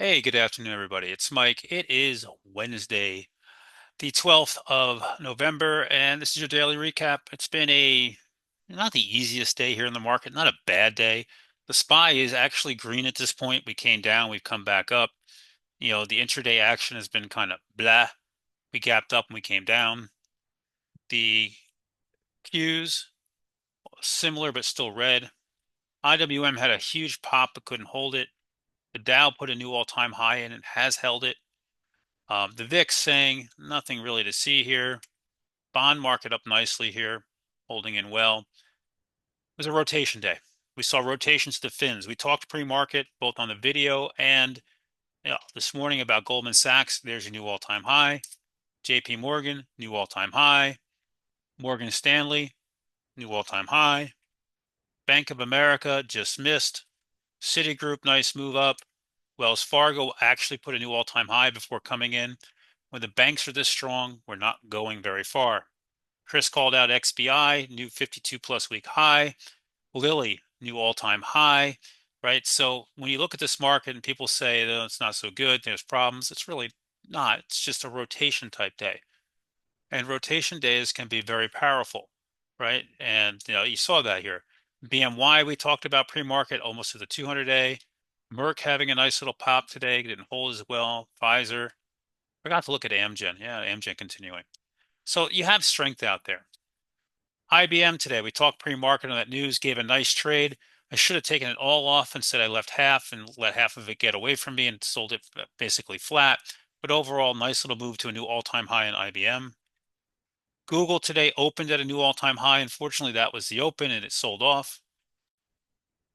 Hey, good afternoon, everybody. It's Mike. It is Wednesday, the 12th of November, and this is your daily recap. It's been not the easiest day here in the market, not a bad day. The SPY is actually green at this point. We came down, we've come back up. The intraday action has been kind of blah. We gapped up and we came down. The Qs, similar but still red. IWM had a huge pop but couldn't hold it. The Dow put a new all-time high in and has held it. The VIX saying nothing really to see here. Bond market up nicely here, holding in well. It was a rotation day. We saw rotations to fins. We talked pre-market both on the video and this morning about Goldman Sachs. There's a new all-time high. JP Morgan, new all-time high. Morgan Stanley, new all-time high. Bank of America just missed. Citigroup, nice move up. Wells Fargo actually put a new all-time high before coming in. When the banks are this strong, we're not going very far. Chris called out XBI, new 52 plus week high. Lilly, new all-time high, right? So when you look at this market and people say, oh, it's not so good, there's problems, it's really not. It's just a rotation type day. And rotation days can be very powerful, right? And you saw that here. BMY, we talked about pre-market almost to the 200-day. Merck having a nice little pop today, didn't hold as well. Pfizer. Forgot to look at Amgen. Yeah, Amgen continuing. So you have strength out there. IBM today, we talked pre-market on that news, gave a nice trade. I should have taken it all off and said I left half and let half of it get away from me and sold it basically flat. But overall, nice little move to a new all-time high in IBM. Google today opened at a new all-time high. Unfortunately, that was the open and it sold off.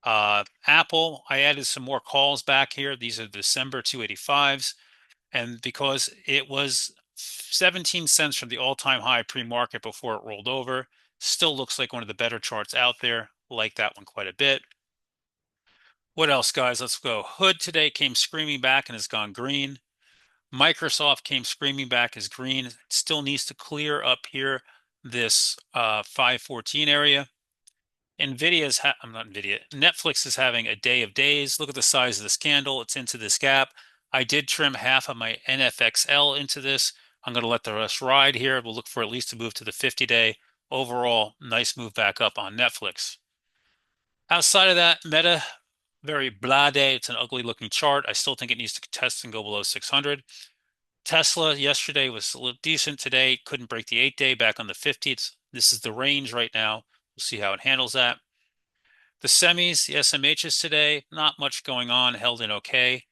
Apple, I added some more calls back here. These are December 285s. And because it was 17 cents from the all-time high pre-market before it rolled over, still looks like one of the better charts out there. Like that one quite a bit. What else, guys? Let's go. Hood today came screaming back and has gone green. Microsoft came screaming back as green. It still needs to clear up here this 514 area. I'm not Nvidia. Netflix is having a day of days. Look at the size of this candle. It's into this gap. I did trim half of my NFXL into this. I'm going to let the rest ride here. We'll look for at least a move to the 50-day. Overall, nice move back up on Netflix. Outside of that, Meta, very blah day. It's an ugly looking chart. I still think it needs to test and go below 600. Tesla yesterday was a little decent. Today couldn't break the 8-day back on the 50. This is the range right now. We'll see how it handles that. The semis, the SMHs today, not much going on, held in okay.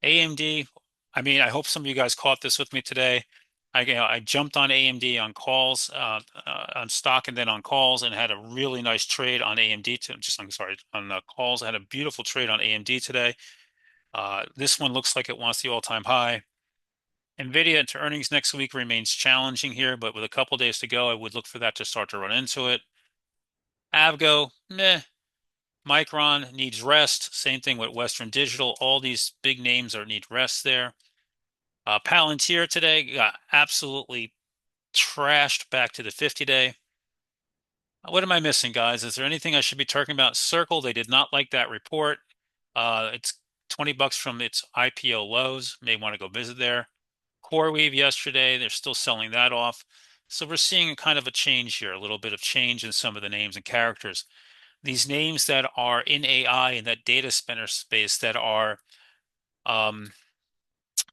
AMD, I mean, I hope some of you guys caught this with me today. I jumped on AMD on calls, on stock and then on calls, and had a really nice trade on AMD. I'm sorry, on calls. I had a beautiful trade on AMD today. This one looks like it wants the all-time high. NVIDIA into earnings next week remains challenging here, but with a couple days to go, I would look for that to start to run into it. Avgo, meh. Micron needs rest. Same thing with Western Digital. All these big names need rest there. Palantir today got absolutely trashed back to the 50-day. What am I missing, guys? Is there anything I should be talking about? Circle, they did not like that report. It's 20 bucks from its IPO lows. May want to go visit there. CoreWeave yesterday, they're still selling that off. So we're seeing kind of a change here, a little bit of change in some of the names and characters. These names that are in AI and that data center space that are, for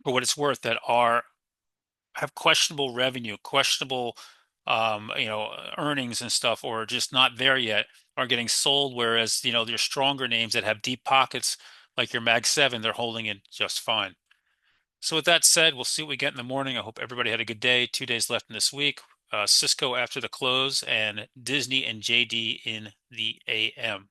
what it's worth, that are have questionable revenue, questionable, earnings and stuff, or just not there yet, are getting sold. Whereas, there's stronger names that have deep pockets, like your Mag 7, they're holding it just fine. So with that said, we'll see what we get in the morning. I hope everybody had a good day. 2 days left in this week. Cisco after the close and Disney and JD in the AM.